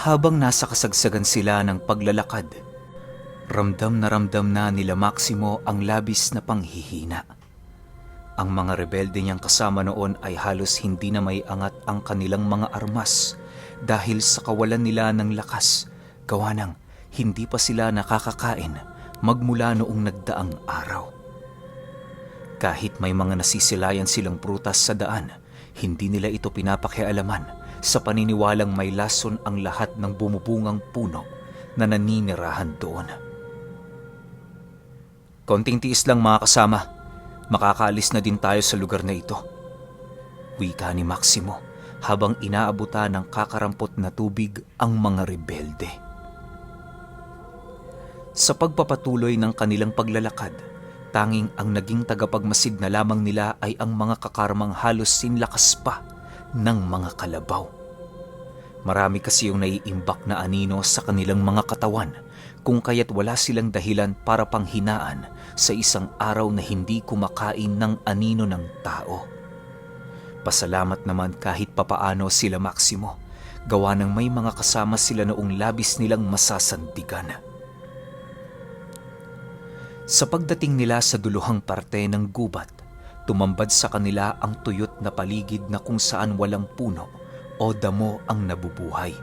Habang nasa kasagsagan sila ng paglalakad, ramdam na nila Maximo ang labis na panghihina. Ang mga rebelde niyang kasama noon ay halos hindi na may angat ang kanilang mga armas dahil sa kawalan nila ng lakas, gawa ng hindi pa sila nakakakain magmula noong nagdaang araw. Kahit may mga nasisilayan silang prutas sa daan, hindi nila ito pinapakialaman sa paniniwalang may lason ang lahat ng bumubungang puno na naninirahan doon. Konting tiis lang mga kasama, makakaalis na din tayo sa lugar na ito, wika ni Maximo habang inaabutan ng kakarampot na tubig ang mga rebelde. Sa pagpapatuloy ng kanilang paglalakad, tanging ang naging tagapagmasid na lamang nila ay ang mga kakarmang halos sinlakas pa ng mga kalabaw. Marami kasi yung naiimbak na anino sa kanilang mga katawan, kung kaya't wala silang dahilan para panghinaan sa isang araw na hindi kumakain ng anino ng tao. Pasalamat naman kahit papaano sila Maximo, gawa ng may mga kasama sila noong labis nilang masasandigan. Sa pagdating nila sa duluhang parte ng gubat, tumambad sa kanila ang tuyot na paligid na kung saan walang puno o damo ang nabubuhay.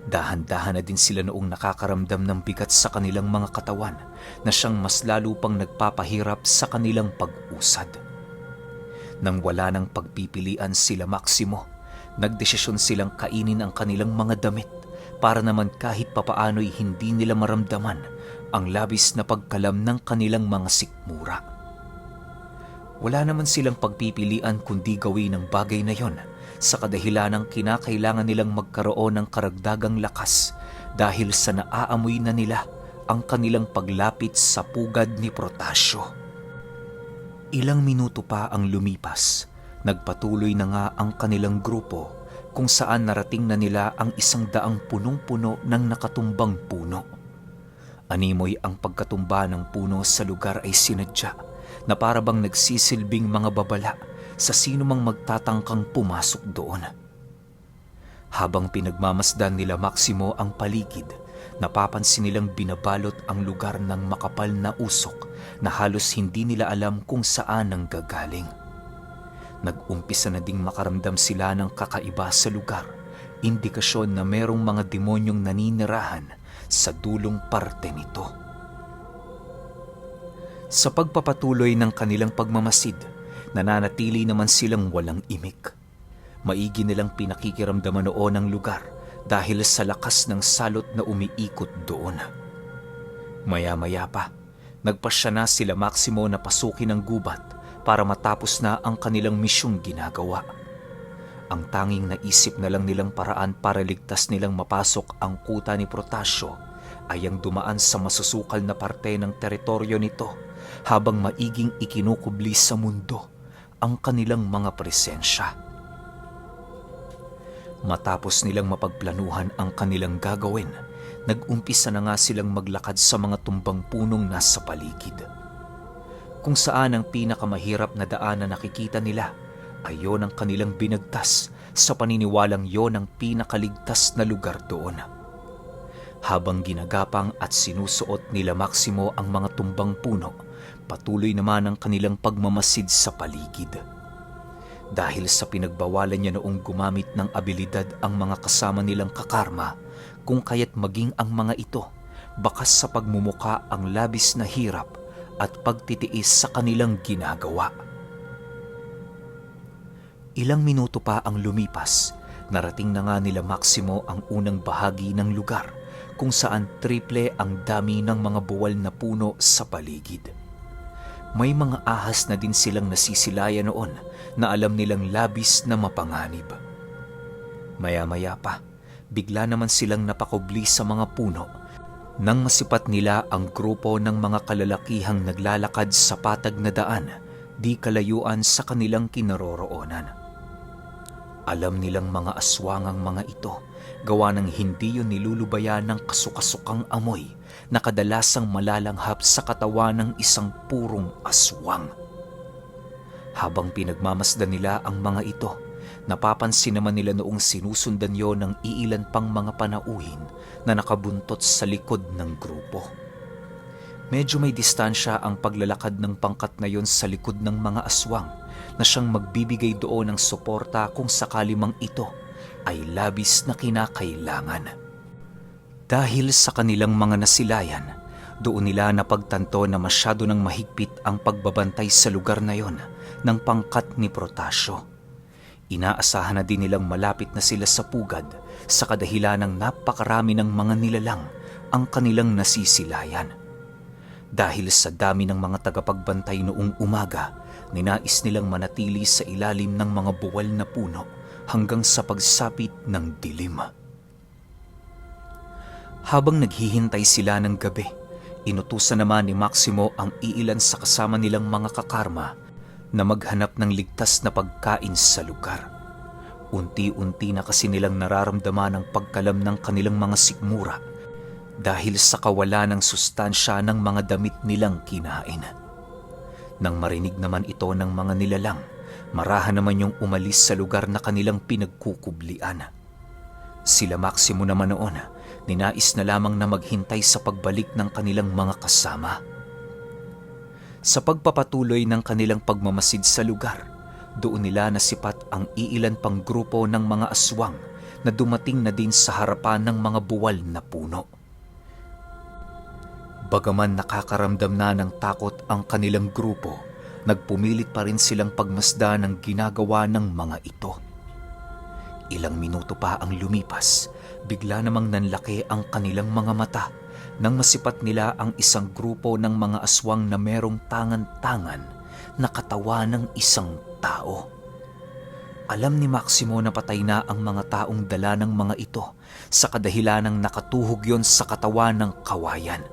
Dahan-dahan na din sila noong nakakaramdam ng bigat sa kanilang mga katawan na siyang mas lalo pang nagpapahirap sa kanilang pag-usad. Nang wala ng pagpipilian sila Maximo, nagdesisyon silang kainin ang kanilang mga damit para naman kahit papaano'y hindi nila maramdaman ang labis na pagkalam ng kanilang mga sikmura. Wala naman silang pagpipilian kundi gawin ang bagay na yon sa kadahilanang kinakailangan nilang magkaroon ng karagdagang lakas dahil sa naaamoy na nila ang kanilang paglapit sa pugad ni Protasio. Ilang minuto pa ang lumipas, nagpatuloy na nga ang kanilang grupo kung saan narating na nila ang 100 punong-puno ng nakatumbang puno. Animoy ang pagkatumba ng puno sa lugar ay sinadya na parabang nagsisilbing mga babala sa sino mang magtatangkang pumasok doon. Habang pinagmamasdan nila Maximo ang paligid, napapansin nilang binabalot ang lugar ng makapal na usok na halos hindi nila alam kung saan ang gagaling. Nag-umpisa na ding makaramdam sila ng kakaiba sa lugar, indikasyon na merong mga demonyong naninirahan sa dulong parte nito. Sa pagpapatuloy ng kanilang pagmamasid, nananatili naman silang walang imik. Maigi nilang pinakikiramdaman noon ang lugar dahil sa lakas ng salot na umiikot doon. Maya-maya pa, nagpasya na sila Maximo na pasukin ang gubat para matapos na ang kanilang misyong ginagawa. Ang tanging naisip na lang nilang paraan para ligtas nilang mapasok ang kuta ni Protasio ay ang dumaan sa masusukal na parte ng teritoryo nito habang maiging ikinukubli sa mundo ang kanilang mga presensya. Matapos nilang mapagplanuhan ang kanilang gagawin, nag-umpisa na nga silang maglakad sa mga tumbang punong nasa paligid. Kung saan ang pinakamahirap na daan na nakikita nila ay yon ang kanilang binagtas sa paniniwalang yon ang pinakaligtas na lugar doon. Habang ginagapang at sinusuot nila Maximo ang mga tumbang puno, patuloy naman ang kanilang pagmamasid sa paligid. Dahil sa pinagbawalan niya noong gumamit ng abilidad ang mga kasama nilang kakarma, kung kaya't maging ang mga ito, bakas sa pagmumuka ang labis na hirap at pagtitiis sa kanilang ginagawa. Ilang minuto pa ang lumipas, narating na nga nila Maximo ang unang bahagi ng lugar kung saan triple ang dami ng mga buwal na puno sa paligid. May mga ahas na din silang nasisilayan noon na alam nilang labis na mapanganib. Maya-maya pa, bigla naman silang napakubli sa mga puno nang masipat nila ang grupo ng mga kalalakihang naglalakad sa patag na daan di kalayuan sa kanilang kinaroroonan. Alam nilang mga aswangang mga ito, gawa ng hindi yun nilulubayan ng kasukasukang amoy na kadalasang malalanghap sa katawan ng isang purong aswang. Habang pinagmamasdan nila ang mga ito, napapansin naman nila noong sinusundan yon ng iilan pang mga panauhin na nakabuntot sa likod ng grupo. Medyo may distansya ang paglalakad ng pangkat na yon sa likod ng mga aswang na siyang magbibigay doon ng suporta kung sakali mang ito ay labis na kinakailangan. Dahil sa kanilang mga nasilayan, doon nila napagtanto na masyado nang mahigpit ang pagbabantay sa lugar na yon ng pangkat ni Protasio. Inaasahan na din nilang malapit na sila sa pugad sa kadahilan ng napakarami ng mga nilalang ang kanilang nasisilayan. Dahil sa dami ng mga tagapagbantay noong umaga, ninais nilang manatili sa ilalim ng mga buwal na puno hanggang sa pagsapit ng dilim. Habang naghihintay sila ng gabi, inutusan naman ni Maximo ang iilan sa kasama nilang mga kakarma na maghanap ng ligtas na pagkain sa lugar. Unti-unti na kasi nilang nararamdaman ang pagkalam ng kanilang mga sikmura dahil sa kawalan ng sustansya ng mga damit nilang kinain. Nang marinig naman ito ng mga nilalang, marahan naman yung umalis sa lugar na kanilang pinagkukublian. Sila Maximo naman noon, ninais na lamang na maghintay sa pagbalik ng kanilang mga kasama. Sa pagpapatuloy ng kanilang pagmamasid sa lugar, doon nila nasipat ang iilan pang grupo ng mga aswang na dumating na din sa harapan ng mga buwal na puno. Bagaman nakakaramdam na ng takot ang kanilang grupo, nagpumilit pa rin silang pagmasda ng ginagawa ng mga ito. Ilang minuto pa ang lumipas, bigla namang nanlaki ang kanilang mga mata nang masipat nila ang isang grupo ng mga aswang na merong tangan-tangan na katawan ng isang tao. Alam ni Maximo na patay na ang mga taong dala ng mga ito sa kadahilanang nakatuhog yon sa katawan ng kawayan.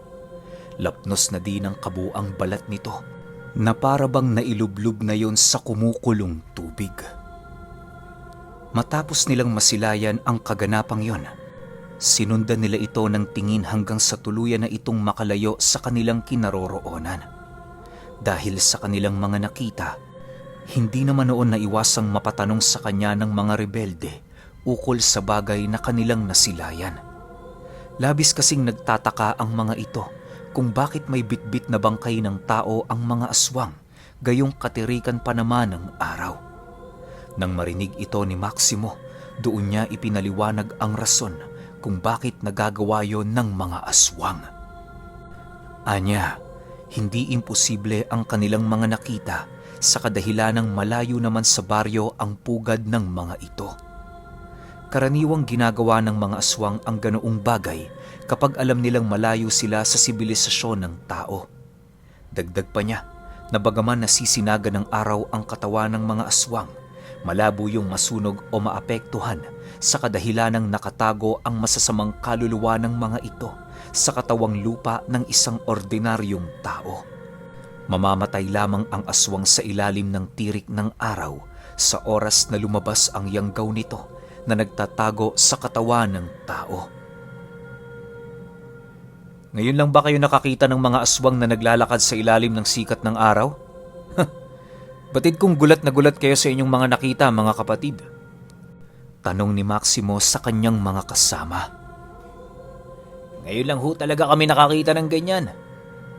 Lapnos na din ang kabuang balat nito na parabang nailublob na yon sa kumukulong tubig. Matapos nilang masilayan ang kaganapang yon, sinundan nila ito ng tingin hanggang sa tuluyan na itong makalayo sa kanilang kinaroroonan. Dahil sa kanilang mga nakita, hindi naman noon naiwasang mapatanong sa kanya ng mga rebelde ukol sa bagay na kanilang nasilayan. Labis kasing nagtataka ang mga ito kung bakit may bitbit na bangkay ng tao ang mga aswang, gayong katirikan pa naman ng araw. Nang marinig ito ni Maximo, doon niya ipinaliwanag ang rason kung bakit nagagawa yon ng mga aswang. Anya, hindi imposible ang kanilang mga nakita sa kadahilanang malayo naman sa baryo ang pugad ng mga ito. Karaniwang ginagawa ng mga aswang ang ganoong bagay kapag alam nilang malayo sila sa sibilisasyon ng tao. Dagdag pa niya na bagaman nasisinaga ng araw ang katawan ng mga aswang, malabo yung masunog o maapektuhan sa kadahilanang nakatago ang masasamang kaluluwa ng mga ito sa katawang lupa ng isang ordinaryong tao. Mamamatay lamang ang aswang sa ilalim ng tirik ng araw sa oras na lumabas ang yanggaw nito na nagtatago sa katawan ng tao. Ngayon lang ba kayo nakakita ng mga aswang na naglalakad sa ilalim ng sikat ng araw? Batid kong gulat na gulat kayo sa inyong mga nakita, mga kapatid. Tanong ni Maximo sa kanyang mga kasama. Ngayon lang ho talaga kami nakakita ng ganyan.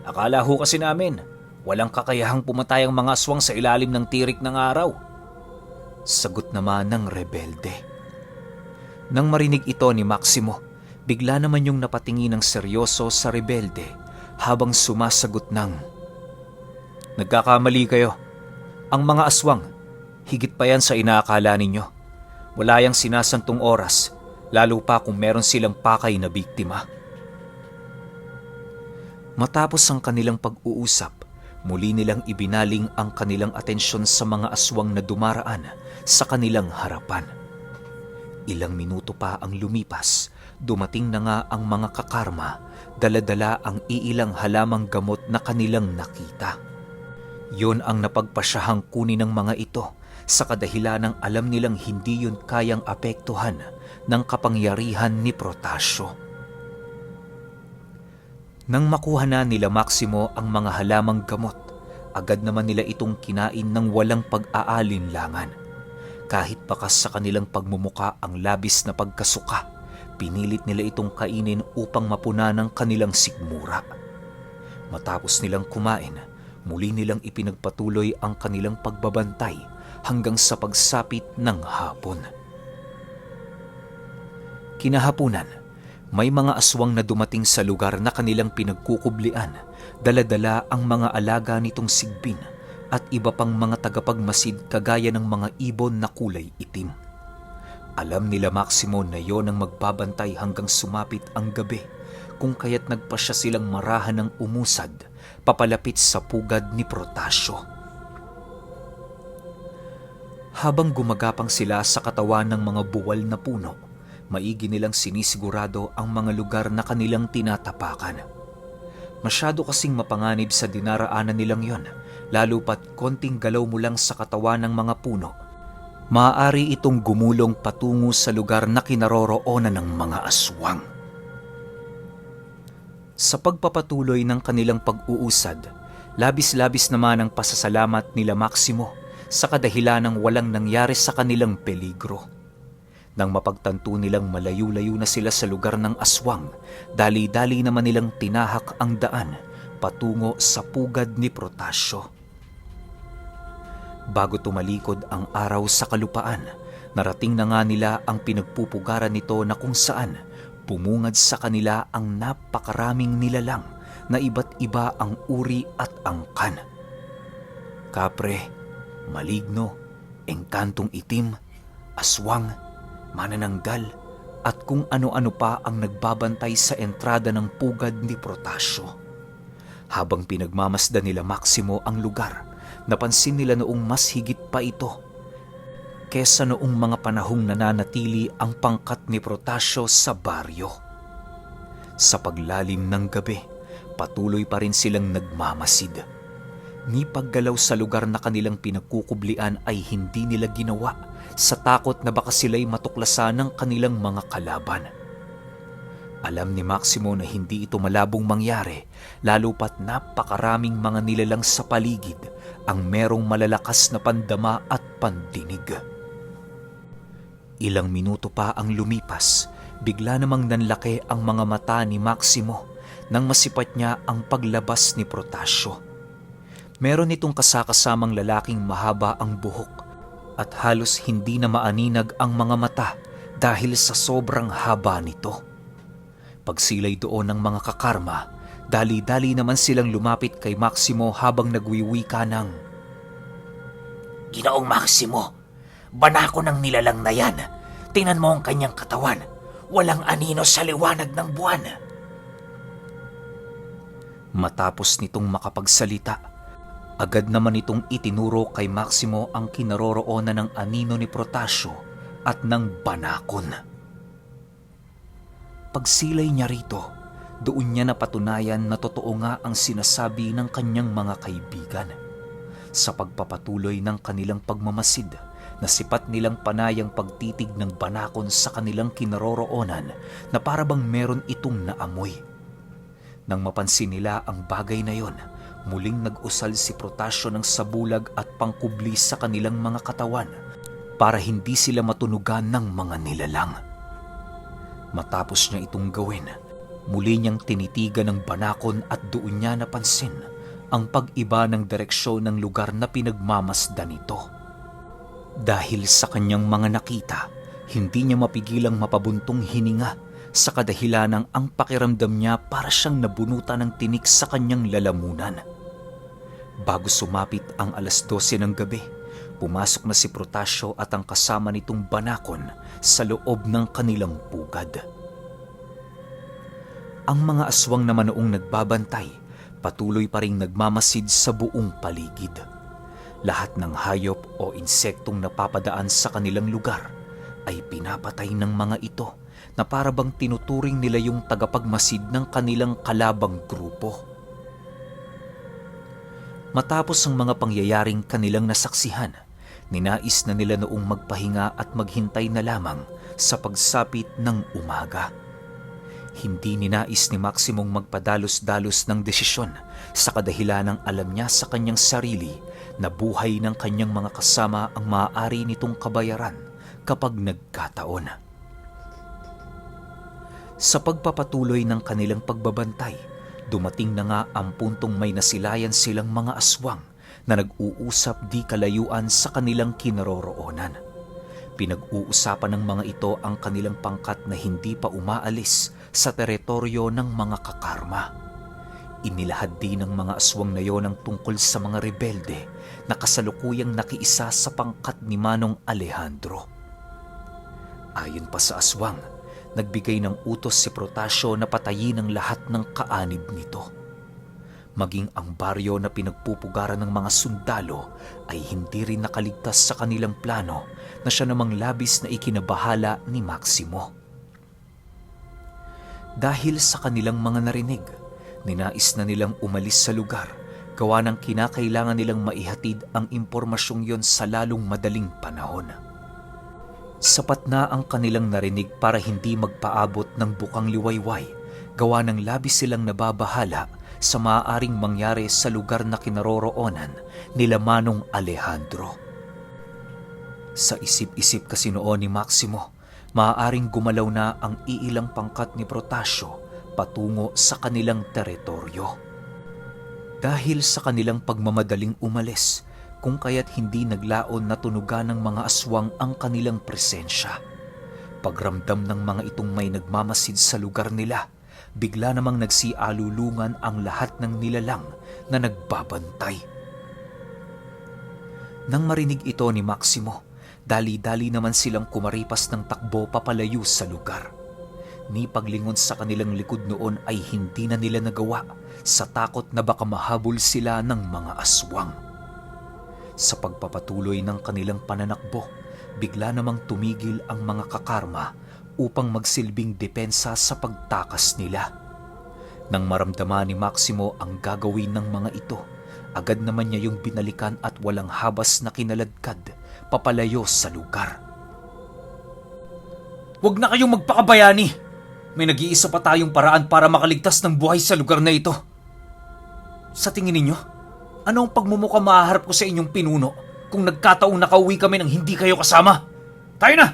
Akala ho kasi namin, walang kakayahang pumatay ang mga aswang sa ilalim ng tirik ng araw. Sagot naman ng rebelde. Nang marinig ito ni Maximo, bigla naman yung napatingin ng seryoso sa rebelde habang sumasagot ng, Nagkakamali kayo. Ang mga aswang, higit pa yan sa inaakala ninyo. Wala yang sinasantong oras, lalo pa kung meron silang pakay na biktima. Matapos ang kanilang pag-uusap, muli nilang ibinaling ang kanilang atensyon sa mga aswang na dumaraan sa kanilang harapan. Ilang minuto pa ang lumipas, dumating na nga ang mga kakarma, dala-dala ang iilang halamang gamot na kanilang nakita. Yon ang napagpasyahang kunin ng mga ito sa kadahilanang alam nilang hindi yun kayang apektuhan ng kapangyarihan ni Protasio. Nang makuha na nila Maximo ang mga halamang gamot, agad naman nila itong kinain ng walang pag-aalinlangan. Kahit bakas sa kanilang pagmumuka ang labis na pagkasuka, pinilit nila itong kainin upang mapuna ng kanilang sikmura. Matapos nilang kumain, muli nilang ipinagpatuloy ang kanilang pagbabantay hanggang sa pagsapit ng hapon. Kinahapunan, may mga aswang na dumating sa lugar na kanilang pinagkukublian. Dala-dala ang mga alaga nitong sigbin at iba pang mga tagapagmasid kagaya ng mga ibon na kulay itim. Alam nila Maximo na yon ang magbabantay hanggang sumapit ang gabi, kung kaya't nagpasya silang marahan ng umusad papalapit sa pugad ni Protasio. Habang gumagapang sila sa katawan ng mga buwal na puno, maigi nilang sinisigurado ang mga lugar na kanilang tinatapakan. Masyado kasing mapanganib sa dinaraanan nilang yon, lalo pat konting galaw mo lang sa katawan ng mga puno, maaari itong gumulong patungo sa lugar na kinaroroonan ng mga aswang. Sa pagpapatuloy ng kanilang pag-uusad, labis-labis naman ang pasasalamat nila Maximo sa kadahilanang walang nangyari sa kanilang peligro. Nang mapagtanto nilang malayo-layo na sila sa lugar ng aswang, dali-dali naman nilang tinahak ang daan patungo sa pugad ni Protasio. Bago tumalikod ang araw sa kalupaan, narating na nga nila ang pinagpupugaran nito na kung saan bumungad sa kanila ang napakaraming nilalang na iba't iba ang uri at angkan. Kapre, maligno, engkantong itim, aswang, manananggal, at kung ano-ano pa ang nagbabantay sa entrada ng pugad ni Protasio. Habang pinagmamasdan nila Maximo ang lugar, napansin nila noong mas higit pa ito kesa noong mga panahong nananatili ang pangkat ni Protasio sa baryo. Sa paglalim ng gabi, patuloy pa rin silang nagmamasid. Ni paggalaw sa lugar na kanilang pinagkukublian ay hindi nila ginawa sa takot na baka sila'y matuklasan ng kanilang mga kalaban. Alam ni Maximo na hindi ito malabong mangyari, lalo pat napakaraming mga nilalang sa paligid ang merong malalakas na pandama at pandinig. Ilang minuto pa ang lumipas, bigla namang nanlaki ang mga mata ni Maximo nang masipat niya ang paglabas ni Protasio. Meron itong kasakasamang lalaking mahaba ang buhok at halos hindi na maaninag ang mga mata dahil sa sobrang haba nito. Pagsilay doon ng mga kakarma, dali-dali naman silang lumapit kay Maximo habang nagwiwika ng, "Ginoong Maximo, banako ng nilalang na yan. Tingnan mo ang kanyang katawan. Walang anino sa liwanag ng buwan." Matapos nitong makapagsalita, agad naman itong itinuro kay Maximo ang kinaroroonan ng anino ni Protasio at ng banakon. Pagsilay niya rito, doon niya napatunayan na totoo nga ang sinasabi ng kanyang mga kaibigan. Sa pagpapatuloy ng kanilang pagmamasid, nasipat nilang panayang pagtitig ng banakon sa kanilang kinaroroonan na parabang meron itong naamoy. Nang mapansin nila ang bagay na yon, muling nag-usal si Protasio ng sabulag at pangkubli sa kanilang mga katawan para hindi sila matunugan ng mga nilalang. Matapos niya itong gawin, muli niyang tinitigan ng banakon at doon niya napansin ang pag-iba ng direksyon ng lugar na pinagmamasdan nito. Dahil sa kanyang mga nakita, hindi niya mapigilang mapabuntong hininga sa kadahilanang ang pakiramdam niya para siyang nabunutan ng tinik sa kanyang lalamunan. Bago sumapit ang 12:00 ng gabi, pumasok na si Protasio at ang kasama nitong banakon sa loob ng kanilang pugad. Ang mga aswang naman noong nagbabantay, patuloy pa ring nagmamasid sa buong paligid. Lahat ng hayop o insektong napapadaan sa kanilang lugar ay pinapatay ng mga ito na parabang tinuturing nila yung tagapagmasid ng kanilang kalabang grupo. Matapos ang mga pangyayaring kanilang nasaksihan, ninais na nila noong magpahinga at maghintay na lamang sa pagsapit ng umaga. Hindi ninais ni Maximong magpadalos-dalos ng desisyon sa kadahilanang alam niya sa kanyang sarili na buhay ng kanyang mga kasama ang maaari nitong kabayaran kapag nagkataon. Sa pagpapatuloy ng kanilang pagbabantay, dumating na nga ang puntong may nasilayan silang mga aswang na nag-uusap di kalayuan sa kanilang kinaroroonan. Pinag-uusapan ng mga ito ang kanilang pangkat na hindi pa umaalis sa teritoryo ng mga kakarma. Inilahad din ng mga aswang na yon ang tungkol sa mga rebelde na kasalukuyang nakiisa sa pangkat ni Manong Alejandro. Ayon pa sa aswang, nagbigay ng utos si Protasio na patayin ang lahat ng kaanib nito. Maging ang baryo na pinagpupugaran ng mga sundalo ay hindi rin nakaligtas sa kanilang plano na siya namang labis na ikinabahala ni Maximo. Dahil sa kanilang mga narinig, ninais na nilang umalis sa lugar, gawa ng kinakailangan nilang maihatid ang impormasyong yon sa lalong madaling panahon. Sapat na ang kanilang narinig para hindi magpaabot ng bukang liwayway, gawa ng labis silang nababahala sa maaaring mangyari sa lugar na kinaroroonan nila Manong Alejandro. Sa isip-isip kasi noon ni Maximo, maaaring gumalaw na ang iilang pangkat ni Protasio patungo sa kanilang teritoryo. Dahil sa kanilang pagmamadaling umalis, kung kaya't hindi naglaon na tunugan ng mga aswang ang kanilang presensya. Pagramdam ng mga itong may nagmamasid sa lugar nila, bigla namang nagsialulungan ang lahat ng nilalang na nagbabantay. Nang marinig ito ni Maximo, dali-dali naman silang kumaripas ng takbo papalayo sa lugar. Ni paglingon sa kanilang likod noon ay hindi na nila nagawa sa takot na baka mahabol sila ng mga aswang. Sa pagpapatuloy ng kanilang pananakbo, bigla namang tumigil ang mga kakarma upang magsilbing depensa sa pagtakas nila. Nang maramdaman ni Maximo ang gagawin ng mga ito, agad naman niya yung binalikan at walang habas na kinaladkad papalayo sa lugar. Huwag na kayong magpakabayani! May nag-iisa pa tayong paraan para makaligtas ng buhay sa lugar na ito. Sa tingin ninyo, ano ang pagmumukha mahaharap ko sa inyong pinuno kung nagkataong nakauwi kami nang hindi kayo kasama? Tayo na!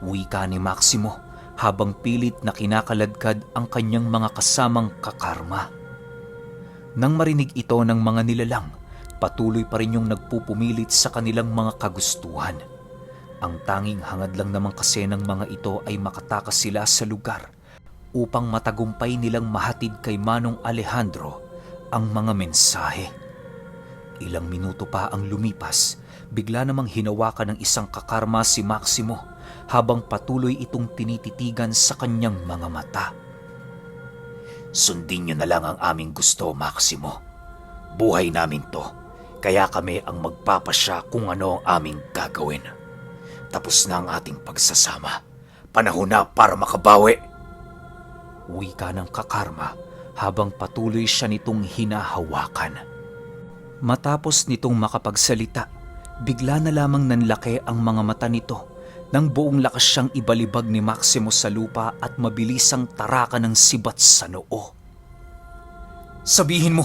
Wika ni Maximo habang pilit na kinakaladkad ang kanyang mga kasamang kakarma. Nang marinig ito ng mga nilalang, patuloy pa rin yung nagpupumilit sa kanilang mga kagustuhan. Ang tanging hangad lang naman kasi ng mga ito ay makatakas sila sa lugar upang matagumpay nilang mahatid kay Manong Alejandro ang mga mensahe. Ilang minuto pa ang lumipas, bigla namang hinawakan ng isang kakarma si Maximo habang patuloy itong tinititigan sa kanyang mga mata. Sundin niyo na lang ang aming gusto, Maximo. Buhay namin to, kaya kami ang magpapasya kung ano ang aming gagawin. Tapos na ang ating pagsasama. Panahon na para makabawi. Wika ng kakarma habang patuloy siya nitong hinahawakan. Matapos nitong makapagsalita, bigla na lamang nanlaki ang mga mata nito nang buong lakas siyang ibalibag ni Maximo sa lupa at mabilisang taraka ng sibat sa noo. Sabihin mo,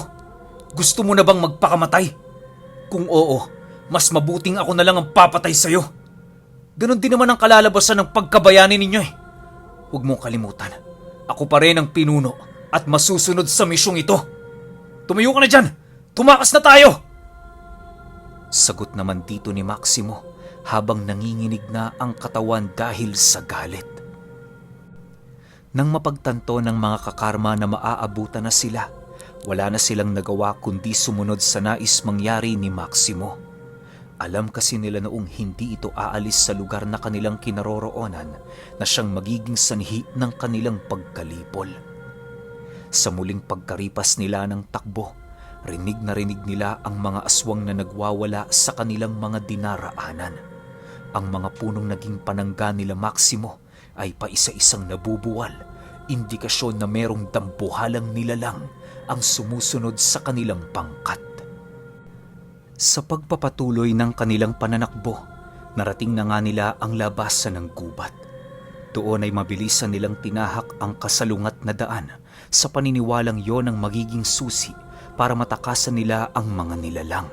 gusto mo na bang magpakamatay? Kung oo, mas mabuting ako na lang ang papatay sa'yo. Ganon din naman ang kalalabasan ng pagkabayani ninyo eh. Huwag mong kalimutan, ako pa rin ang pinuno at masusunod sa misyong ito. Tumayo ka na dyan! Tumakas na tayo! Sagot naman dito ni Maximo habang nanginginig na ang katawan dahil sa galit. Nang mapagtanto ng mga kakarma na maaabutan na sila, wala na silang nagawa kundi sumunod sa nais mangyari ni Maximo. Alam kasi nila noong hindi ito aalis sa lugar na kanilang kinaroroonan na siyang magiging sanhi ng kanilang pagkalipol. Sa muling pagkaripas nila ng takbo, rinig na rinig nila ang mga aswang na nagwawala sa kanilang mga dinaraanan. Ang mga punong naging panangga nila Maximo ay paisa-isang nabubuwal, indikasyon na merong dambuhalang nilalang ang sumusunod sa kanilang pangkat. Sa pagpapatuloy ng kanilang pananakbo, narating na nga nila ang labasan ng gubat. Doon ay mabilisan nilang tinahak ang kasalungat na daan sa paniniwalang yon ang magiging susi para matakasan nila ang mga nilalang.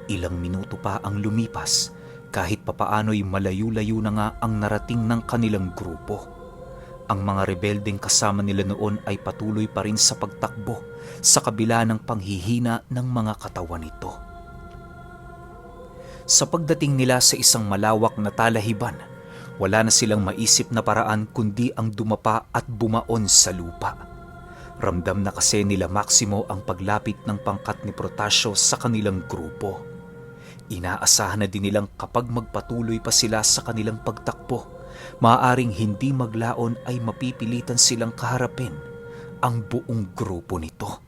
Ilang minuto pa ang lumipas, kahit papaano'y malayo-layo na nga ang narating ng kanilang grupo. Ang mga rebeldeng kasama nila noon ay patuloy pa rin sa pagtakbo sa kabila ng panghihina ng mga katawan nito. Sa pagdating nila sa isang malawak na talahiban, wala na silang maisip na paraan kundi ang dumapa at bumaon sa lupa. Ramdam na kasi nila Maximo ang paglapit ng pangkat ni Protasio sa kanilang grupo. Inaasahan na din nilang kapag magpatuloy pa sila sa kanilang pagtakbo, maaaring hindi maglaon ay mapipilitan silang kaharapin ang buong grupo nito.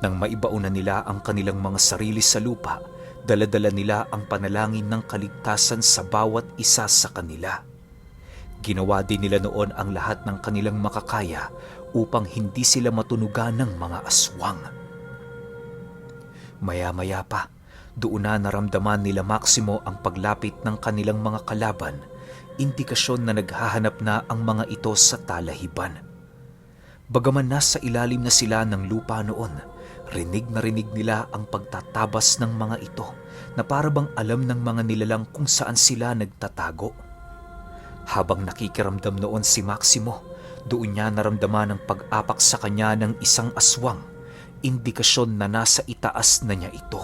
Nang maibaunan nila ang kanilang mga sarili sa lupa, dala-dala nila ang panalangin ng kaligtasan sa bawat isa sa kanila. Ginawa din nila noon ang lahat ng kanilang makakaya upang hindi sila matunugan ng mga aswang. Maya-maya pa, doon na naramdaman nila Maximo ang paglapit ng kanilang mga kalaban, indikasyon na naghahanap na ang mga ito sa talahiban. Bagaman nasa ilalim na sila ng lupa noon, rinig na rinig nila ang pagtatabas ng mga ito na parabang alam ng mga nilalang kung saan sila nagtatago. Habang nakikiramdam noon si Maximo, doon niya naramdaman ang pag-apak sa kanya ng isang aswang, indikasyon na nasa itaas na niya ito.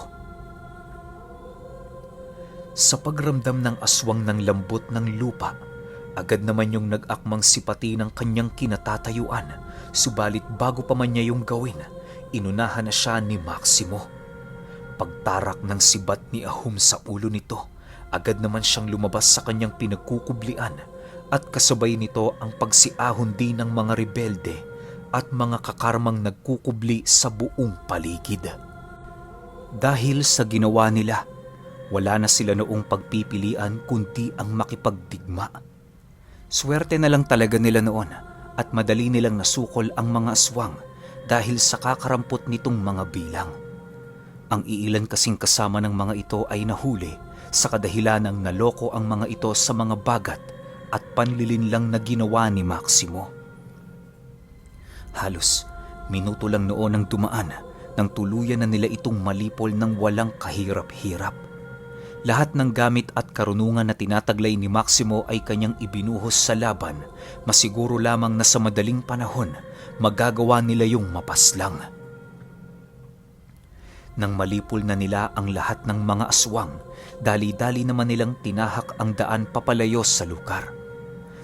Sa pagramdam ng aswang ng lambot ng lupa, agad naman yung nag-akmang sipati ng kanyang kinatatayuan, subalit bago pa man niya yung gawin, inunahan na siya ni Maximo. Pagtarak ng sibat ni Ahum sa ulo nito, agad naman siyang lumabas sa kanyang pinagkukublian at kasabay nito ang pagsiahon din ng mga rebelde at mga kakarmang nagkukubli sa buong paligid. Dahil sa ginawa nila, wala na sila noong pagpipilian kundi ang makipagdigma. Swerte na lang talaga nila noon at madali nilang nasukol ang mga aswang dahil sa kakarampot nitong mga bilang. Ang iilan kasing kasama ng mga ito ay nahuli sa kadahilanang naloko ang mga ito sa mga bagat at panlilinlang na ginawa ni Maximo. Halos minuto lang noon ang dumaan nang tuluyan na nila itong malipol ng walang kahirap-hirap. Lahat ng gamit at karunungan na tinataglay ni Maximo ay kanyang ibinuhos sa laban, masiguro lamang na sa madaling panahon magagawa nila yung mapaslang. Nang malipol na nila ang lahat ng mga aswang, dali-dali naman nilang tinahak ang daan papalayo sa lugar.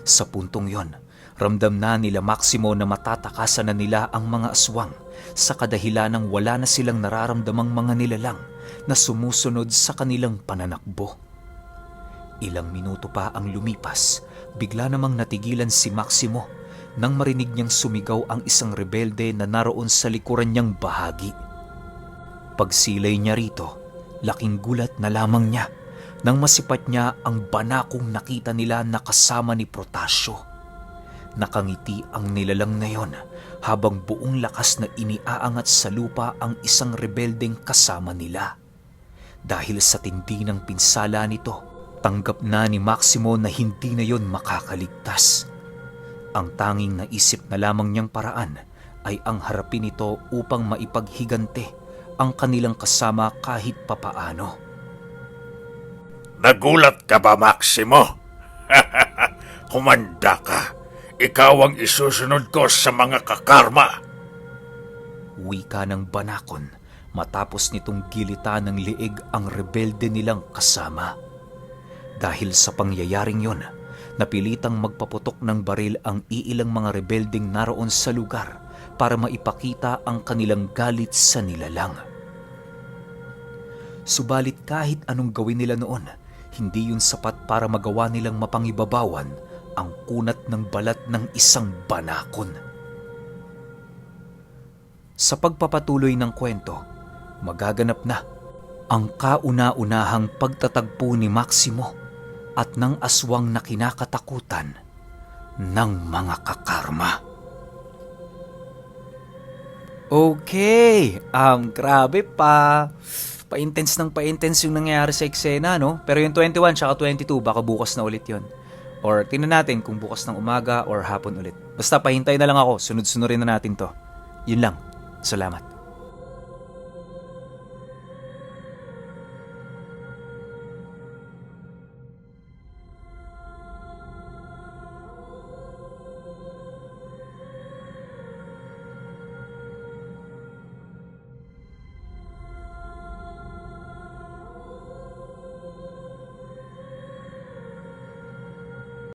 Sa puntong yon, ramdam na nila Maximo na matatakasan na nila ang mga aswang sa kadahilanang wala na silang nararamdamang mga nilalang na sumusunod sa kanilang pananakbo. Ilang minuto pa ang lumipas, bigla namang natigilan si Maximo nang marinig niyang sumigaw ang isang rebelde na naroon sa likuran niyang bahagi. Pagsilay niya rito, laking gulat na lamang niya nang masipat niya ang banakong nakita nila na kasama ni Protasio. Nakangiti ang nilalang na yon habang buong lakas na iniaangat sa lupa ang isang rebeldeng kasama nila. Dahil sa tindi ng pinsala nito, tanggap na ni Maximo na hindi na yon makakaligtas. Ang tanging naisip na lamang niyang paraan ay ang harapin ito upang maipaghigante ang kanilang kasama kahit papaano. Nagulat ka ba, Maximo? Kumanda ka. Ikaw ang isusunod ko sa mga kakarma. Wika ng banakon matapos nitong gilita ng liig ang rebelde nilang kasama. Dahil sa pangyayaring yon, napilitang magpaputok ng baril ang iilang mga rebeldeng naroon sa lugar para maipakita ang kanilang galit sa nilalang. Subalit kahit anong gawin nila noon, hindi yun sapat para magawa nilang mapangibabawan ang kunat ng balat ng isang banakon. Sa pagpapatuloy ng kwento, magaganap na ang kauna-unahang pagtatagpo ni Maximo at ng aswang na kinakatakutan ng mga kakarma. Okay, grabe pa. Pa-intense ng pa-intense yung nangyayari sa eksena, no? Pero yung 21 tsaka 22, baka bukas na ulit yon. Or tingnan natin kung bukas ng umaga or hapon ulit. Basta pahintay na lang ako, sunod-sunurin na natin to. Yun lang. Salamat.